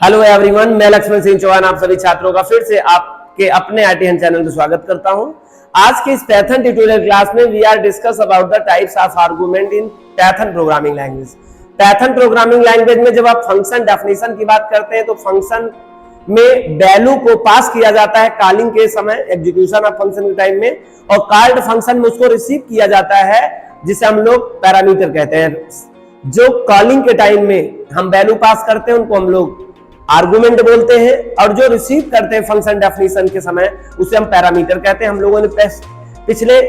Hello everyone, मैं लक्ष्मण सिंह चौहान आप सभी छात्रों का फिर से आपके अपने आरटीएन चैनल में स्वागत करता हूं। आज के इस पैथन ट्यूटोरियल क्लास में we are discuss about the types of argument in Python programming language. Python programming language में जब आप फंक्शन डेफिनेशन की बात करते हैं तो फंक्शन में वैल्यू को पास किया जाता है कॉलिंग के समय, एग्जीक्यूशन ऑफ फंक्शन के टाइम में, और कॉल्ड फंक्शन में उसको रिसीव किया जाता है जिसे हम लोग पैरामीटर कहते हैं। जो कॉलिंग के टाइम में हम वैल्यू पास करते हैं उनको हम लोग आर्गुमेंट बोलते हैं, और जो रिसीव करते हैं फंक्शन डेफिनेशन के समय उसे हम पैरामीटर कहते हैं। हम लोगों ने पिछले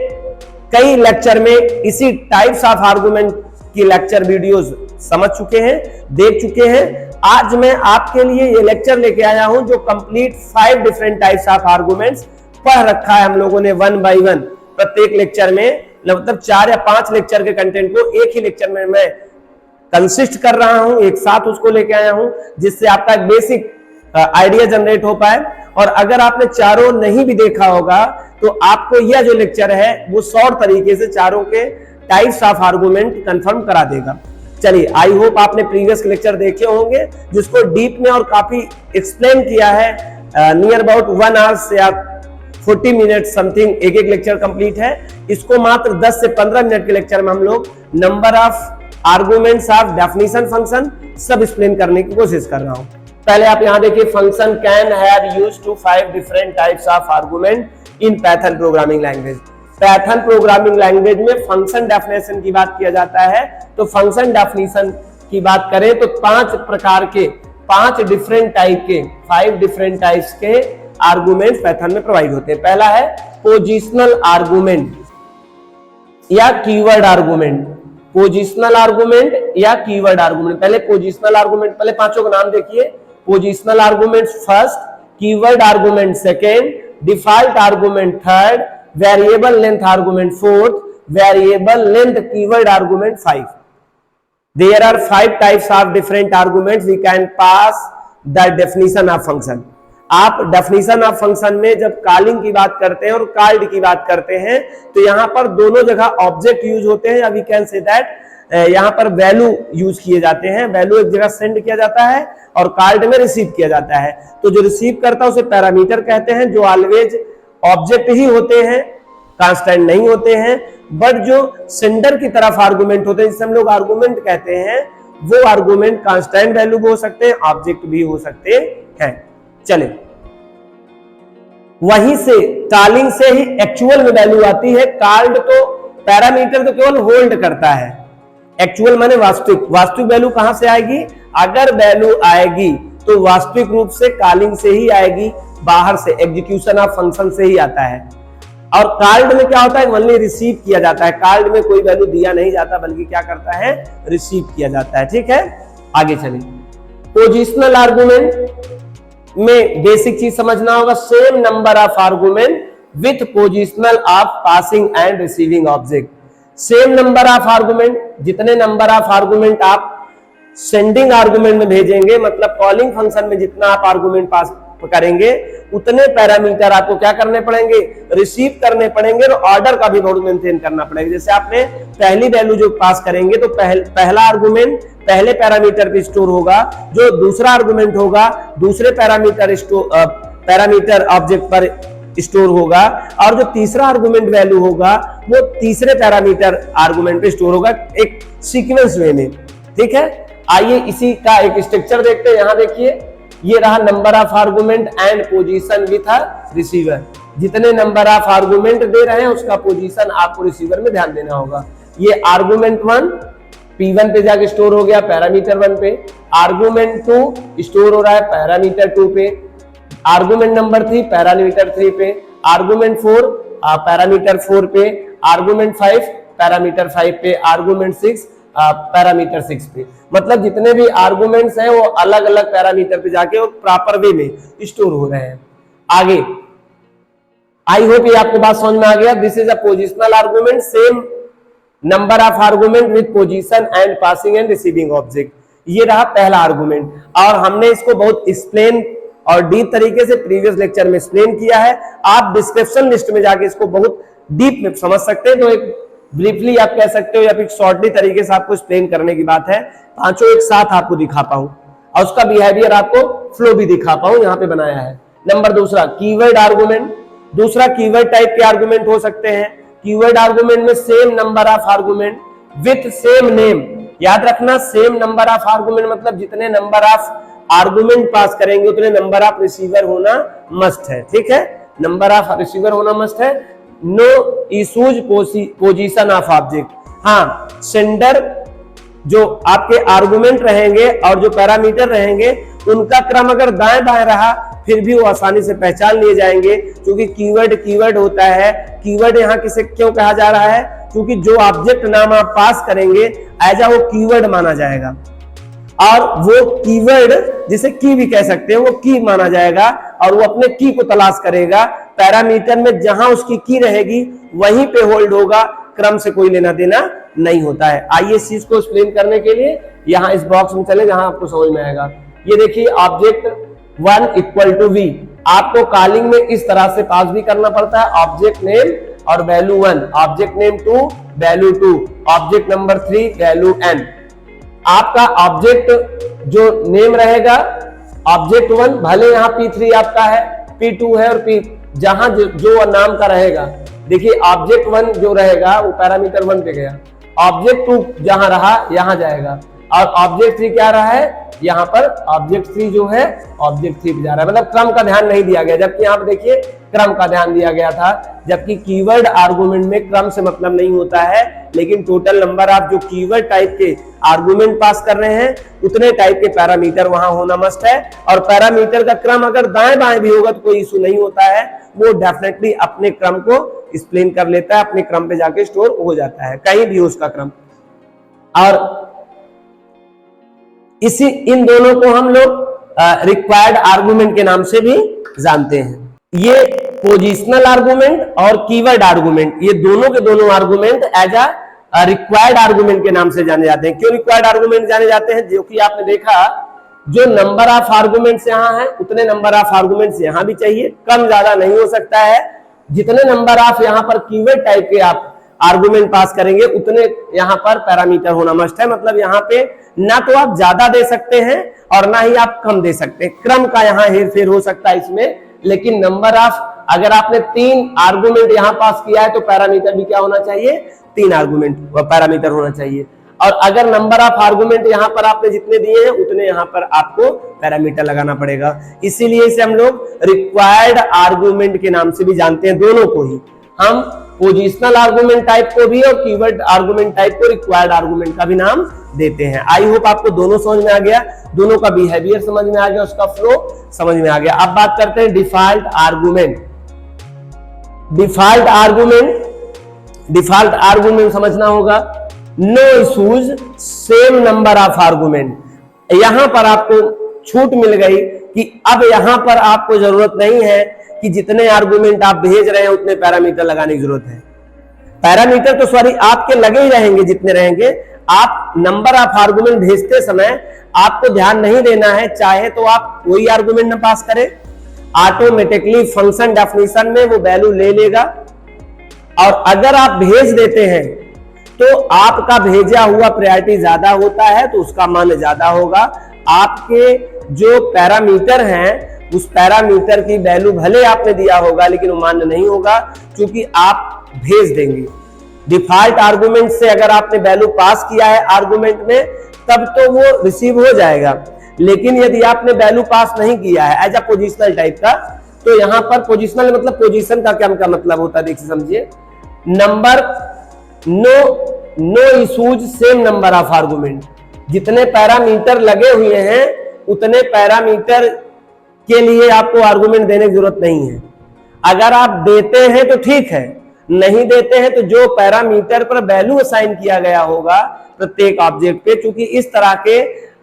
कई लेक्चर में इसी टाइप्स ऑफ आर्गुमेंट की लेक्चर वीडियोस समझ चुके हैं, देख चुके हैं। आज मैं आपके लिए ये लेक्चर लेके आया हूं जो complete 5 different types of arguments पढ़ रखा है हम लोगों ने 1 बाय 1 प्रत्येक लेक्चर में, मतलब 4 या 5 लेक्चर के कंटेंट को एक ही लेक्चर में मैं कंसिस्ट कर रहा हूं, एक साथ उसको लेके आया हूं जिससे आपका एक बेसिक आइडिया जनरेट हो पाए। और अगर आपने चारों नहीं भी देखा होगा तो आपको यह जो लेक्चर है वो शॉर्ट तरीके से चारों के टाइप्स ऑफ आर्गुमेंट कंफर्म करा देगा। चलिए, आई होप आपने प्रीवियस लेक्चर देखे होंगे जिसको डीप में और काफी एक्सप्लेन किया है। नियर अबाउट 1 आवर या 40 मिनट समथिंग एक लेक्चर कंप्लीट है। इसको मात्र 10 से 15 मिनट के लेक्चर में हम लोग number of arguments of definition function सब एक्सप्लेन करने की कोशिश कर रहा हूं। पहले आप यहां देखिए, function can have used to 5 different types of argument in Python programming language. Python programming language में फंक्शन डेफिनेशन की बात किया जाता है। तो फंक्शन डेफिनेशन की बात करें तो 5 प्रकार के 5 डिफरेंट टाइप के 5 डिफरेंट टाइप्स के आर्गुमेंट पैथन में प्रोवाइड होते हैं। पहला है पोजिशनल आर्गुमेंट या कीवर्ड आर्गुमेंट। पोजिशनल आर्गुमेंट या कीवर्ड आर्गुमेंट। पहले पोजिशनल आर्गुमेंट, पहले पांचों का नाम देखिए। Positional argument first, keyword argument second, default argument third, variable length argument fourth, variable length keyword argument 5। There are 5 types of different arguments we can pass the definition of function. आप definition of function में जब calling की बात करते हैं और called की बात करते हैं तो यहां पर दोनों जगह ऑब्जेक्ट यूज होते हैं, या वी कैन से दैट यहां पर वैल्यू यूज किए जाते हैं। वैल्यू एक जगह सेंड किया जाता है और कॉल्ड में रिसीव किया जाता है। तो जो रिसीव करता है उसे पैरामीटर कहते हैं, जो ऑलवेज ऑब्जेक्ट ही होते हैं, कांस्टेंट नहीं होते हैं। बट जो सेंडर की तरफ आर्गुमेंट होते हैं जिसे हम लोग आर्गुमेंट कहते हैं, वो आर्गुमेंट कांस्टेंट वैल्यू भी हो सकते हैं, ऑब्जेक्ट भी हो सकते हैं। चले, वहीं से कॉलिंग से ही एक्चुअल में वैल्यू आती है। कॉल्ड तो पैरामीटर तो केवल होल्ड करता है, एक्चुअल माने वास्तविक। वास्तविक वैल्यू कहां से आएगी? अगर वैल्यू आएगी तो वास्तविक रूप से कॉलिंग से ही आएगी, बाहर से एग्जीक्यूशन ऑफ फंक्शन से ही आता है। और कॉल्ड में क्या होता है? ओनली रिसीव किया जाता है। कॉल्ड में कोई वैल्यू दिया नहीं जाता बल्कि क्या करता है? रिसीव किया जाता है। ठीक है, आगे चलिए। पोजिशनल आर्गुमेंट में बेसिक चीज समझना होगा, same number of argument with positional of passing and receiving object. Same number of argument, जितने नंबर ऑफ आर्गुमेंट आप सेंडिंग आर्गुमेंट में भेजेंगे, मतलब कॉलिंग फंक्शन में जितना आप आर्गुमेंट पास करेंगे उतने पैरामीटर आपको क्या करने पड़ेंगे? रिसीव करने पड़ेंगे, और ऑर्डर का भी बहुत मेंटेन करना पड़ेगा। जैसे आपने पहली वैल्यू जो पास करेंगे तो पहला आर्गुमेंट पहले पैरामीटर पे स्टोर होगा, जो दूसरा आर्गुमेंट होगा दूसरे पैरामीटर ऑब्जेक्ट पर स्टोर होगा, और जो तीसरा आर्गुमेंट वैल्यू होगा वो तीसरे पैरामीटर आर्गुमेंट पे स्टोर होगा, एक सीक्वेंस वे में। ठीक है, आइए इसी का एक स्ट्रक्चर देखते हैं। यहां देखिए, ये रहा number of argument and position with a receiver. जितने नंबर ऑफ आर्गुमेंट दे रहे हैं उसका पोजीशन आपको रिसीवर में ध्यान देना होगा। ये आर्गुमेंट 1 P1 पे जाके स्टोर हो गया पैरामीटर 1 पे, आर्गुमेंट 2 स्टोर हो रहा है पैरामीटर 2 पे, आर्गुमेंट नंबर 3 पैरामीटर 3 पे, आर्गुमेंट 4 पैरामीटर 4 पे, आर्गुमेंट 5 पैरामीटर 5 पे, आर्गुमेंट 6 पैरामीटर 6 पे। मतलब जितने भी आर्गुमेंट्स हैं वो अलग अलग पैरामीटर पे जाके और प्रॉपर वे में स्टोर हो रहे हैं। आगे, आई होप ये आपको बात समझ में आ गया। This is a positional argument, same number of argument with position and passing and receiving object. ये रहा पहला आर्गुमेंट, और हमने इसको बहुत एक्सप्लेन और डीप तरीके से प्रीवियस लेक्चर में एक्सप्लेन किया है। आप डिस्क्रिप्शन लिस्ट में जाके इसको बहुत डीप में समझ सकते हैं। तो एक ब्रीफली आप कह सकते हो या फिर शॉर्टली तरीके से आपको एक्सप्लेन करने की बात है, पांचों एक साथ आपको दिखा पाऊं। और उसका बिहेवियर आपको फ्लो भी दिखा पाऊं, यहां पे बनाया है। नंबर दूसरा कीवर्ड आर्गुमेंट। दूसरा कीवर्ड टाइप के आर्गुमेंट हो सकते हैं। कीवर्ड आर्गुमेंट में same number of argument with same name. याद रखना, सेम नंबर ऑफ आर्गुमेंट मतलब जितने नंबर ऑफ आर्गुमेंट पास करेंगे उतने नंबर ऑफ रिसीवर होना मस्ट है। ठीक है, नंबर ऑफ रिसीवर होना मस्ट है। No issues position of object. हाँ, सेंडर जो आपके आर्गुमेंट रहेंगे और जो पैरामीटर रहेंगे उनका क्रम अगर दाएं बाएं रहा फिर भी वो आसानी से पहचान लिए जाएंगे, क्योंकि कीवर्ड होता है। कीवर्ड यहाँ किसे क्यों कहा जा रहा है? क्योंकि जो ऑब्जेक्ट नाम आप पास करेंगे एज वो कीवर्ड माना जाएगा, और वो कीवर्ड जिसे की भी कह सकते हैं वो की माना जाएगा, और वो अपने की को तलाश करेगा। पैरामीटर में जहां उसकी की रहेगी वहीं पे होल्ड होगा, क्रम से कोई लेना देना नहीं होता है। आइए इस चीज को एक्सप्लेन करने के लिए यहाँ इस बॉक्स में चले जहां आपको समझ में आएगा। ये देखिए, ऑब्जेक्ट 1 इक्वल टू वी। आपको कॉलिंग में इस तरह से पास भी करना पड़ता है, ऑब्जेक्ट नेम और value 1, object name 2 value 2, object number 3 value n। आपका ऑब्जेक्ट जो नेम रहेगा ऑब्जेक्ट 1, भले यहाँ P3 आपका है, P2 है, और P जहां जो नाम का रहेगा। देखिए ऑब्जेक्ट 1 जो रहेगा वो पैरामीटर 1 पे गया, ऑब्जेक्ट 2 जहां रहा यहां जाएगा, और ऑब्जेक्ट 3 क्या रहा है यहाँ पर, ऑब्जेक्ट 3 जो है ऑब्जेक्ट 3 पे जा रहा है। मतलब क्रम का ध्यान नहीं दिया गया, जबकि यहाँ पे देखिए क्रम का ध्यान दिया गया था। जबकि कीवर्ड आर्गुमेंट में क्रम से मतलब नहीं होता है, लेकिन टोटल नंबर आप जो कीवर्ड टाइप के आर्गुमेंट पास कर रहे हैं उतने टाइप के पैरामीटर वहां होना मस्ट है। और पैरामीटर का क्रम अगर दाएं बाएं भी होगा तो कोई इशू नहीं होता है, वो डेफिनेटली अपने क्रम को एक्सप्लेन कर लेता है, अपने क्रम पे जाके स्टोर हो जाता है, कहीं भी उसका क्रम। और इन दोनों को हम लोग रिक्वायर्ड आर्गुमेंट के नाम से भी जानते हैं। ये पोजिशनल आर्गुमेंट और कीवर्ड आर्गुमेंट, ये दोनों के दोनों argument as a required argument के नाम से जाने जाते हैं। क्यों रिक्वायर्ड आर्गुमेंट जाने जाते हैं? जो कि आपने देखा, जो नंबर ऑफ आर्गुमेंट्स यहाँ है उतने नंबर ऑफ आर्गुमेंट्स यहाँ भी चाहिए, कम ज्यादा नहीं हो सकता है। जितने नंबर ऑफ यहाँ पर कीवर्ड टाइप के आप आर्गुमेंट पास करेंगे उतने यहाँ पर पैरामीटर होना मस्ट है। मतलब यहाँ पे ना तो आप ज्यादा दे सकते हैं और ना ही आप कम दे सकते हैं, क्रम का यहाँ हेर फेर हो सकता है इसमें। लेकिन नंबर ऑफ, अगर आपने 3 आर्गुमेंट यहाँ पास किया है तो पैरामीटर भी क्या होना चाहिए, 3 आर्गुमेंट पैरामीटर होना चाहिए। और अगर नंबर ऑफ आर्गुमेंट यहाँ पर आपने जितने दिए हैं उतने यहाँ पर आपको पैरामीटर लगाना पड़ेगा। इसीलिए इसे हम लोग रिक्वायर्ड आर्गुमेंट के नाम से भी जानते हैं। दोनों को ही हम पोजिशनल आर्गुमेंट टाइप को भी और कीवर्ड आर्गुमेंट टाइप को रिक्वायर्ड आर्गुमेंट का भी नाम देते हैं। आई होप आपको दोनों समझ में आ गया, दोनों का बिहेवियर समझ में आ गया, उसका फ्लो समझ में आ गया। अब बात करते हैं डिफॉल्ट आर्गुमेंट। डिफॉल्ट आर्गुमेंट समझना होगा। No issues same number of argument. यहां पर आपको छूट मिल गई कि अब यहां पर आपको जरूरत नहीं है कि जितने आर्गुमेंट आप भेज रहे हैं उतने पैरामीटर लगाने की जरूरत है। पैरामीटर तो सॉरी आपके लगे ही रहेंगे जितने रहेंगे। आप नंबर ऑफ आर्गुमेंट भेजते समय आपको ध्यान नहीं देना है, चाहे तो आप कोई आर्गुमेंट न पास करें, ऑटोमेटिकली फंक्शन डेफिनेशन में वो वैल्यू ले लेगा। और अगर आप भेज देते हैं तो आपका भेजा हुआ प्रायोरिटी ज्यादा होता है तो उसका मान ज्यादा होगा। आपके जो पैरामीटर हैं उस पैरामीटर की वैल्यू भले आपने दिया होगा लेकिन वो मान्य नहीं होगा, क्योंकि आप भेज देंगे। डिफॉल्ट आर्गुमेंट से अगर आपने वैल्यू पास किया है आर्गुमेंट में तब तो वो रिसीव हो जाएगा, लेकिन यदि आपने वैल्यू पास नहीं किया है एज अ पोजिशनल टाइप का, तो यहां पर पोजिशनल मतलब पोजीशन का क्या मतलब होता है, देखिए समझिए। Number no issues same number of argument. जितने पैरामीटर लगे हुए हैं उतने पैरामीटर के लिए आपको आर्गुमेंट देने की जरूरत नहीं है। अगर आप देते हैं तो ठीक है, नहीं देते हैं तो जो पैरामीटर पर वैल्यू असाइन किया गया होगा प्रत्येक ऑब्जेक्ट पे, क्योंकि इस तरह के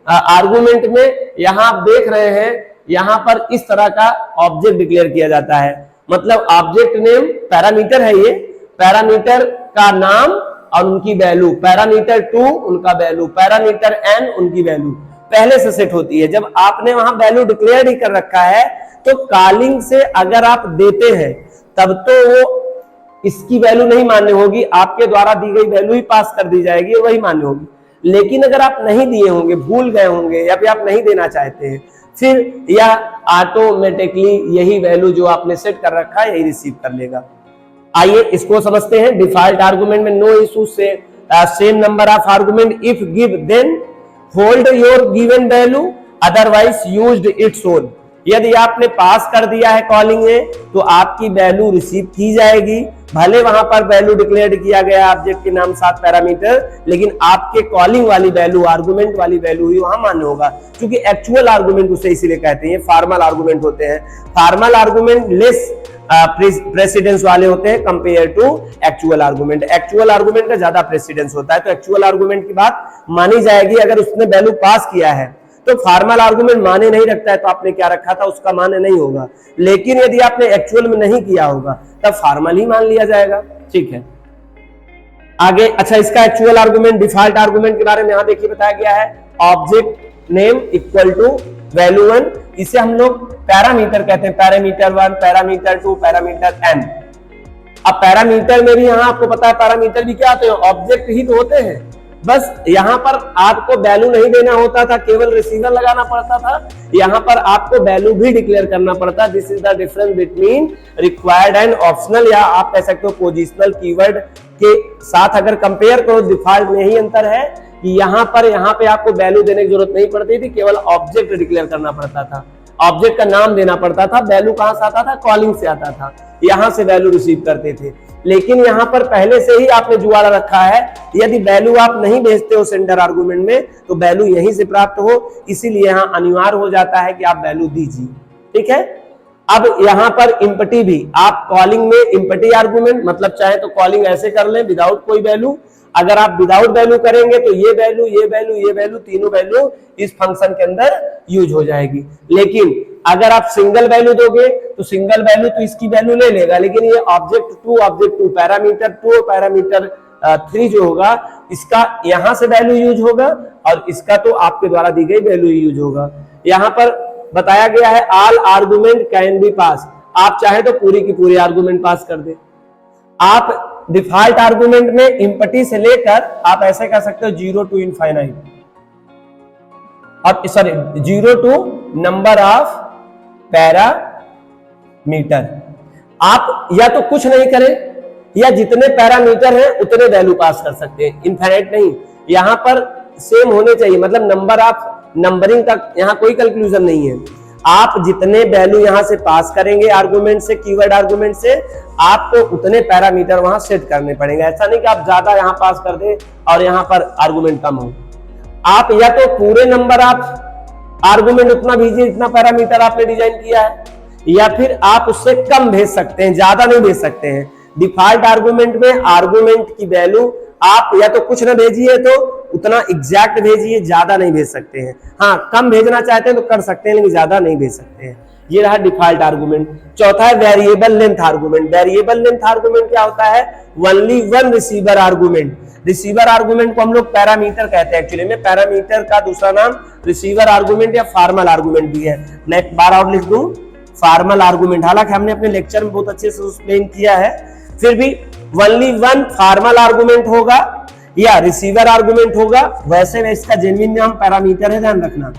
आर्गुमेंट में यहां आप देख रहे हैं यहां पर इस तरह का ऑब्जेक्ट डिक्लेयर किया जाता है। मतलब ऑब्जेक्ट नेम पैरामीटर है, ये पैरामीटर का नाम और उनकी वैल्यू, पैरामीटर 2 उनका वैल्यू, पैरामीटर n उनकी वैल्यू पहले से सेट होती है। जब आपने वहां वैल्यू डिक्लेयर ही कर रखा है तो कॉलिंग से अगर आप देते हैं तब तो वो इसकी वैल्यू नहीं मान्य होगी, आपके द्वारा दी गई वैल्यू ही पास कर दी जाएगी, वही मान्य होगी। लेकिन अगर आप नहीं दिए होंगे, भूल गए होंगे या फिर आप नहीं देना चाहते हैं, फिर यह ऑटोमेटिकली यही वैल्यू जो आपने सेट कर रखा है यही रिसीव कर लेगा। आइए इसको समझते हैं। डिफॉल्ट आर्गुमेंट में नो इशू से same number of argument if give then hold your given value otherwise used its own. यदि आपने पास कर दिया है कॉलिंग में तो आपकी वैल्यू रिसीव की जाएगी, भले वहां पर वैल्यू डिक्लेयर किया गया ऑब्जेक्ट के नाम 7 पैरामीटर, लेकिन आपके कॉलिंग वाली वैल्यू, आर्गुमेंट वाली वैल्यू ही वहां मान्य होगा, क्योंकि एक्चुअल आर्गुमेंट उसे इसीलिए कहते हैं, फॉर्मल आर्गुमेंट होते हैं। फॉर्मल आर्गुमेंट लेस प्रेसिडेंस वाले होते हैं compare to actual argument. Actual argument का ज्यादा प्रेसिडेंस होता है, तो एक्चुअल आर्गुमेंट की बात मानी जाएगी अगर उसने वैल्यू पास किया है। तो फॉर्मल आर्गुमेंट माने नहीं रखता है तो आपने क्या रखा था उसका माने नहीं होगा, लेकिन यदि आपने एक्चुअल में नहीं किया होगा तब फॉर्मल ही मान लिया जाएगा। ठीक है, आगे अच्छा इसका एक्चुअल आर्गुमेंट, डिफॉल्ट आर्गुमेंट के बारे में यहां देखिए बताया गया है, object name equal to value 1, इसे हम लोग पैरामीटर कहते हैं, पैरामीटर 1, पैरामीटर 2, पैरामीटर n। अब पैरामीटर में भी यहां आपको पता है पैरामीटर भी क्या होते हैं, ऑब्जेक्ट ही तो होते हैं, बस यहां पर आपको वैल्यू नहीं देना होता था, केवल रिसीवर लगाना पड़ता था, यहां पर आपको वैल्यू भी डिक्लेयर करना पड़ता। This is the difference between required and optional, या आप कह सकते हो पोजिशनल कीवर्ड के साथ अगर कंपेयर करो, डिफॉल्ट में यही अंतर है कि यहां पे आपको वैल्यू देने की जरूरत नहीं पड़ती थी, केवल ऑब्जेक्ट डिक्लेयर करना पड़ता था, ऑब्जेक्ट का नाम देना पड़ता था, वैल्यू कहां से आता था, कॉलिंग से आता था, यहां से वैल्यू रिसीव करते थे। लेकिन यहां पर पहले से ही आपने जुगाड़ रखा है, यदि वैल्यू आप नहीं भेजते हो सेंडर आर्गुमेंट में तो वैल्यू यहीं से प्राप्त हो, इसीलिए यहां अनिवार्य हो जाता है कि आप वैल्यू दीजिए। ठीक है, अब यहां पर इम्पटी भी, आप कॉलिंग में इम्पटी आर्गुमेंट मतलब चाहे तो कॉलिंग ऐसे कर लें विदाउट कोई वैल्यू, अगर आप विदाउट वैल्यू करेंगे तो ये वैल्यू, ये वैल्यू, ये वैल्यू, तीनों वैल्यू इस फंक्शन के अंदर यूज हो जाएगी। लेकिन अगर आप सिंगल वैल्यू दोगे तो सिंगल वैल्यू तो इसकी वैल्यू ले लेगा, लेकिन ये ऑब्जेक्ट 2, पैरामीटर 2, पैरामीटर 3 जो होगा इसका यहां से वैल्यू यूज होगा और इसका तो आपके द्वारा दी गई वैल्यू यूज होगा। यहां पर बताया गया है ऑल आर्गुमेंट कैन बी पास, आप चाहे तो पूरी की पूरी आर्गुमेंट पास कर दे। आप डिफॉल्ट आर्गुमेंट में इम्पटी से लेकर आप ऐसे कर सकते हो 0 to इनफाइनाइट, और sorry 0 to number of parameter. आप या तो कुछ नहीं करें या जितने पैरामीटर हैं उतने वैल्यू पास कर सकते हैं, इनफाइनाइट नहीं। यहां पर सेम होने चाहिए, मतलब नंबर ऑफ नंबरिंग तक यहां कोई कैलकुलेशन नहीं है। आप जितने वैल्यू यहां से पास करेंगे आर्गुमेंट से, कीवर्ड आर्गुमेंट से, आपको उतने पैरामीटर वहां सेट करने पड़ेंगे। ऐसा नहीं कि आप ज्यादा यहां पास कर दें और यहां पर आर्गुमेंट कम हो। आप या तो पूरे नंबर ऑफ आर्गुमेंट उतना भेजिए जितना पैरामीटर आपने डिजाइन किया है, या फिर आप उससे कम भेज सकते हैं, ज्यादा नहीं भेज सकते हैं। डिफॉल्ट आर्गुमेंट में आर्गुमेंट की वैल्यू आप या तो कुछ ना भेजिए तो उतना एग्जैक्ट भेजिए, ज्यादा नहीं भेज सकते हैं। हाँ, कम भेजना चाहते हैं तो कर सकते हैं, लेकिन ज्यादा नहीं भेज सकते हैं। ये रहा डिफॉल्ट आर्गुमेंट। चौथा है variable length argument. Variable length argument क्या होता है, only one receiver argument. Receiver argument को हम लोग पैरामीटर कहते हैं, एक्चुअली में पैरामीटर का दूसरा नाम रिसीवर आर्गुमेंट या फॉर्मल आर्गुमेंट भी है। मैं एक बार और लिख दूं, फॉर्मल आर्गुमेंट, हालांकि हमने अपने लेक्चर में बहुत अच्छे से एक्सप्लेन किया है, फिर भी ओनली वन फॉर्मल आर्गुमेंट होगा या रिसीवर आर्गुमेंट होगा। वैसे में इसका जेन्युइन नाम पैरामीटर है, ध्यान रखना।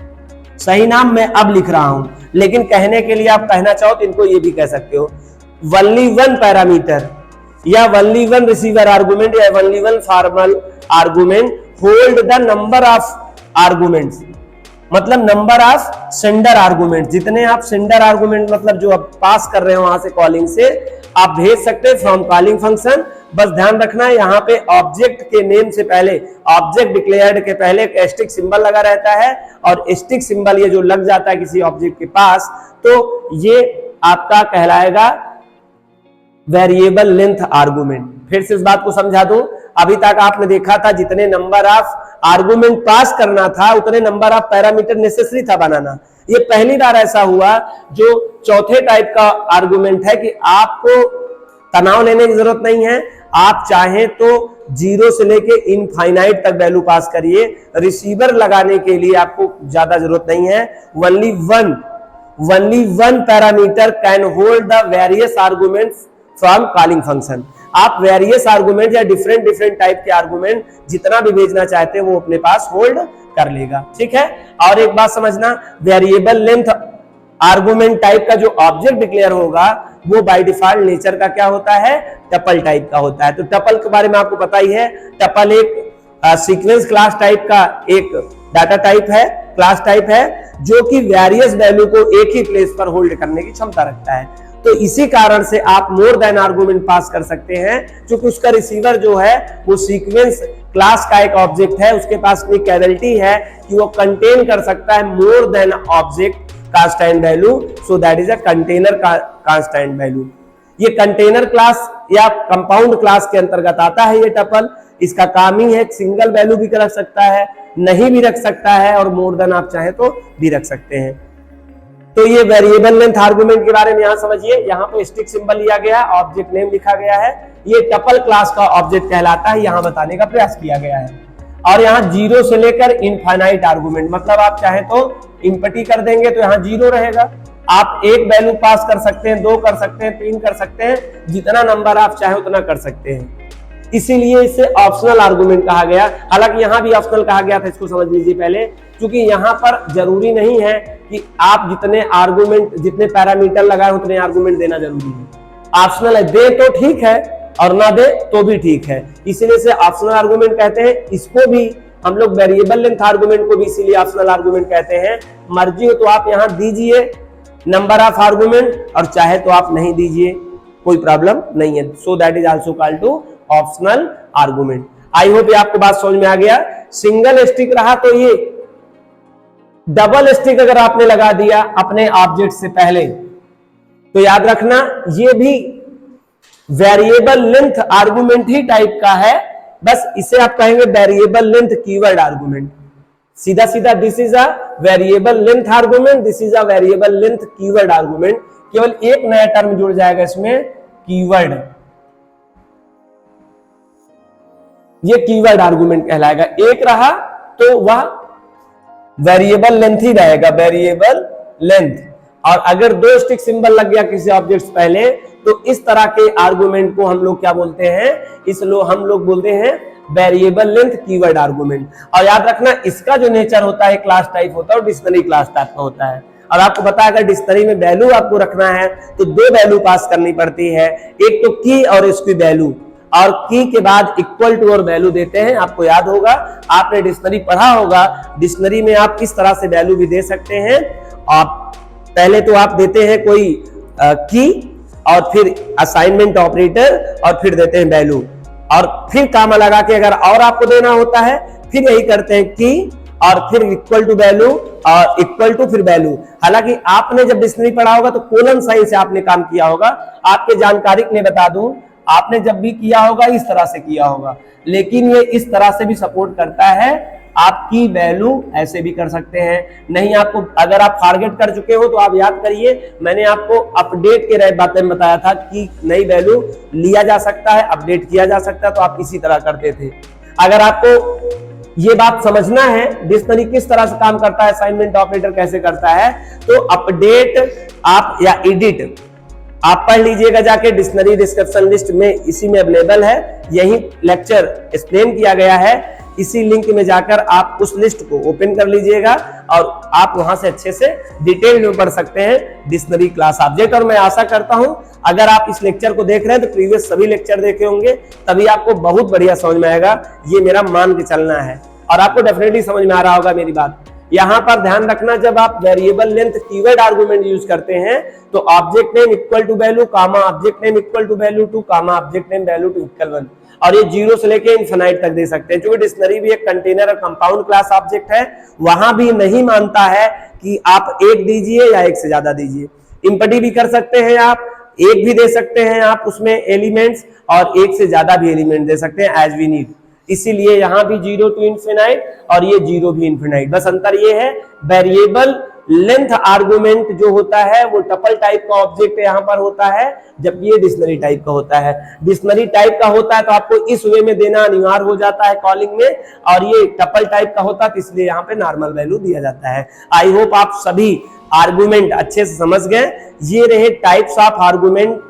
सही नाम मैं अब लिख रहा हूं, लेकिन कहने के लिए आप कहना चाहो तो इनको ये भी कह सकते हो, ओनली वन पैरामीटर या ओनली वन रिसीवर आर्गुमेंट या only one formal argument hold the number of arguments, मतलब नंबर ऑफ सेंडर आर्गुमेंट। जितने आप सेंडर आर्गुमेंट मतलब जो आप पास कर रहे हो वहां से कॉलिंग से आप भेज सकते हैं फ्रॉम कॉलिंग फंक्शन। बस ध्यान रखना है यहाँ पे ऑब्जेक्ट के नेम से पहले, ऑब्जेक्ट डिक्लेयर्ड के पहले एक एस्टिक सिंबल लगा रहता है, और एस्टिक सिंबल ये जो लग जाता है किसी ऑब्जेक्ट के पास तो ये आपका कहलाएगा वेरिएबल लेंथ आर्गुमेंट। फिर से इस बात को समझा दूं, अभी तक आपने देखा था जितने नंबर ऑफ आर्गुमेंट पास करना था उतने नंबर ऑफ पैरामीटर नेसेसरी था बनाना। ये पहली बार ऐसा हुआ जो चौथे टाइप का आर्गुमेंट है कि आपको तनाव लेने की जरूरत नहीं है, आप चाहें तो 0 से लेके इनफाइनाइट तक वैल्यू पास करिए। रिसीवर लगाने के लिए आपको ज्यादा जरूरत नहीं है। Only one parameter can hold the various arguments from calling function. आप वेरियस आर्गुमेंट या डिफरेंट डिफरेंट टाइप के आर्गुमेंट जितना भी भेजना चाहते हैं वो अपने पास होल्ड कर लेगा, ठीक है। और एक बात समझना, वेरिएबल लेंथ आर्गुमेंट टाइप का जो ऑब्जेक्ट डिक्लेयर होगा वो बाय डिफॉल्ट नेचर का क्या होता है, टपल टाइप का होता है। तो टपल के बारे में आपको पता ही है, टपल एक सीक्वेंस क्लास टाइप का एक डाटा टाइप है, क्लास टाइप है, जो कि वेरियस वैल्यू को एक ही प्लेस पर होल्ड करने की क्षमता रखता है। तो इसी कारण से आप मोर देन आर्गुमेंट पास कर सकते हैं, क्योंकि उसका रिसीवर जो है वो सीक्वेंस क्लास का एक ऑब्जेक्ट है, उसके पास इतनी कैपेबिलिटी है कि वो कंटेन कर सकता है more than object constant value, so that is a container constant value. ये कंटेनर क्लास या कंपाउंड क्लास के अंतर्गत आता है ये टपल। इसका काम ही है सिंगल वैल्यू भी रख सकता है, नहीं भी रख सकता है, और मोर देन आप चाहे तो भी रख सकते हैं। तो ये वेरिएबल लेंथ आर्गुमेंट के बारे में यहां समझिए, यहां पे स्टिक सिंबल लिया गया, ऑब्जेक्ट नेम लिखा गया है, ये टपल क्लास का ऑब्जेक्ट कहलाता है, यहां बताने का प्रयास किया गया है। और यहाँ 0 से लेकर इनफाइनाइट आर्गुमेंट, मतलब आप चाहे तो इंपटी कर देंगे तो यहाँ 0 रहेगा, आप एक वैल्यू पास कर सकते हैं, 2 कर सकते हैं, 3 कर सकते हैं, जितना नंबर आप चाहे उतना कर सकते हैं। इसीलिए इसे ऑप्शनल आर्गुमेंट कहा गया। हालांकि यहां भी ऑप्शनल कहा गया था, इसको समझ लीजिए पहले, क्योंकि यहां पर जरूरी नहीं है कि आप जितने आर्गुमेंट, जितने पैरामीटर लगाए उतने आर्गुमेंट देना जरूरी है। ऑप्शनल है, दे तो ठीक है और ना दे तो भी ठीक है, इसीलिए इसे ऑप्शनल आर्गुमेंट कहते हैं। इसको भी हम लोग वेरिएबल लेंथ आर्गुमेंट को भी इसीलिए ऑप्शनल आर्गुमेंट कहते हैं। मर्जी हो तो आप यहां दीजिए नंबर ऑफ आर्गुमेंट, और चाहे तो आप नहीं दीजिए, कोई प्रॉब्लम नहीं है। So that is also called to optional argument. I hope ये आपको बात समझ में आ गया। सिंगल स्टिक रहा तो ये, डबल स्टिक अगर आपने लगा दिया अपने ऑब्जेक्ट से पहले तो याद रखना ये भी वेरिएबल लेंथ आर्गुमेंट ही टाइप का है, बस इसे आप कहेंगे वेरिएबल लेंथ कीवर्ड आर्गुमेंट। सीधा सीधा this is a variable length argument, this is a variable length keyword argument. केवल एक नया टर्म जुड़ जाएगा इसमें, कीवर्ड। ये कीवर्ड आर्गुमेंट कहलाएगा। एक रहा तो वह वेरिएबल लेंथ ही रहेगा, वेरिएबल लेंथ। और अगर 2 स्टिक सिंबल लग गया किसी ऑब्जेक्ट पहले तो इस तरह के आर्गुमेंट को हम लोग क्या बोलते हैं, हम लोग बोलते हैं वेरिएबल लेंथ कीवर्ड आर्गुमेंट। और याद रखना इसका जो नेचर होता है, क्लास टाइप होता है, और डिक्शनरी क्लास टाइप का होता है। और आपको पता है अगर डिक्शनरी में वैल्यू आपको रखना है तो 2 वैल्यू पास करनी पड़ती है, एक तो की और इसकी वैल्यू, और की के बाद इक्वल टू और वैल्यू देते हैं। आपको याद होगा, आपने डिक्शनरी पढ़ा होगा, डिक्शनरी में आप किस तरह से वैल्यू भी दे सकते हैं। आप पहले तो आप देते हैं कोई की और फिर असाइनमेंट ऑपरेटर और फिर देते हैं वैल्यू, और फिर कामा लगा के अगर और आपको देना होता है फिर यही करते हैं की और फिर इक्वल टू वैल्यू और इक्वल टू फिर वैल्यू। हालांकि आपने जब डिक्शनरी पढ़ा होगा तो कोलन साइन से आपने काम किया होगा। आपके जानकारी के लिए बता दूं, आपने जब भी किया होगा इस तरह से किया होगा, लेकिन ये इस तरह से भी सपोर्ट करता है। आपकी वैल्यू ऐसे भी कर सकते हैं, नहीं आपको, अगर आप फॉरगेट कर चुके हो तो आप याद करिए, मैंने आपको अपडेट के बारे में बताया था कि नई वैल्यू लिया जा सकता है, अपडेट किया जा सकता है, तो आप इसी तरह करते थे। अगर आपको ये बात समझना है डिक्शनरी किस तरह से काम करता है, असाइनमेंट ऑपरेटर कैसे करता है, तो अपडेट आप या एडिट आप पढ़ लीजिएगा जाके, डिक्शनरी डिस्क्रिप्शन लिस्ट में इसी में अवेलेबल है, यही लेक्चर एक्सप्लेन किया गया है। इसी लिंक में जाकर आप उस लिस्ट को ओपन कर लीजिएगा और आप वहां से अच्छे से डिटेल में पढ़ सकते हैं डिक्शनरी क्लास ऑब्जेक्ट। और मैं आशा करता हूं अगर आप इस लेक्चर को देख रहे हैं तो प्रीवियस सभी लेक्चर देखे होंगे, तभी आपको बहुत बढ़िया समझ में आएगा। ये मेरा मान के चलना है और आपको डेफिनेटली समझ में आ रहा होगा मेरी बात। यहां पर ध्यान रखना, जब आप variable length keyword argument use करते हैं तो object name equal to value, comma object name equal to value two, comma object name value two equal 1, और ये 0 से लेके इनफिनाइट तक दे सकते हैं। क्योंकि डिक्शनरी भी एक कंटेनर और कंपाउंड क्लास ऑब्जेक्ट है, वहां भी नहीं मानता है कि आप एक दीजिए या एक से ज्यादा दीजिए। इंपटी भी कर सकते हैं आप, एक भी दे सकते हैं आप उसमें एलिमेंट्स, और एक से ज्यादा भी एलिमेंट दे सकते हैं एज वी नीड। इसीलिए यहां भी 0 टू इनफिनाइट और ये 0 भी इनफिनाइट। बस अंतर ये है, वेरिएबल लेंथ आर्गुमेंट जो होता है वो टपल टाइप का ऑब्जेक्ट यहां पर होता है, जबकि ये डिक्शनरी टाइप का होता है। डिक्शनरी टाइप का होता है तो आपको इस वे में देना अनिवार्य हो जाता है कॉलिंग में, और ये टपल टाइप का होता है तो इसलिए यहाँ पे नॉर्मल वैल्यू दिया जाता है। आई होप आप सभी आर्गुमेंट अच्छे से समझ गए। ये रहे types of argument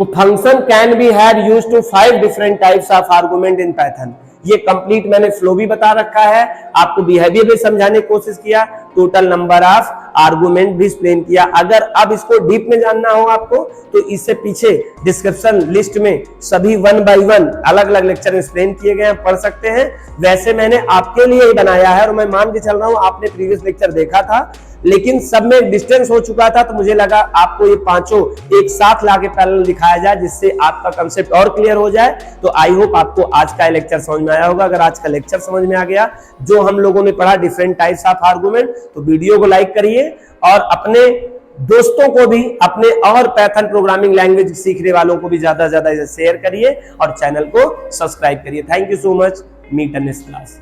function can be had used to 5 different types of argument in Python. ये कंप्लीट मैंने फ्लो भी बता रखा है, आपको बिहेवियर भी समझाने की कोशिश किया, टोटल नंबर ऑफ आर्गुमेंट भी एक्सप्लेन किया। अगर अब इसको डीप में जानना हो आपको तो इससे पीछे डिस्क्रिप्शन लिस्ट में सभी 1 बाय 1 अलग अलग लेक्चर एक्सप्लेन किए गए हैं, पढ़ सकते हैं। वैसे मैंने आपके लिए ही बनाया है और मैं मान के चल रहा हूं आपने प्रीवियस लेक्चर देखा था, लेकिन सब में डिस्टेंस हो चुका था, तो मुझे लगा आपको ये पांचों एक साथ लाके पैरेलल दिखाया जाए जिससे आपका कंसेप्ट और क्लियर हो जाए। तो आई होप आपको आज का लेक्चर समझ में आया होगा। अगर आज का लेक्चर समझ में आ गया, जो हम लोगों ने पढ़ा डिफरेंट टाइप्स ऑफ आर्गुमेंट, तो वीडियो को लाइक करिए और अपने दोस्तों को भी, अपने और पाइथन प्रोग्रामिंग लैंग्वेज सीखने वालों को भी ज्यादा से ज्यादा शेयर करिए और चैनल को सब्सक्राइब करिए। Thank you so much. Meet in next class.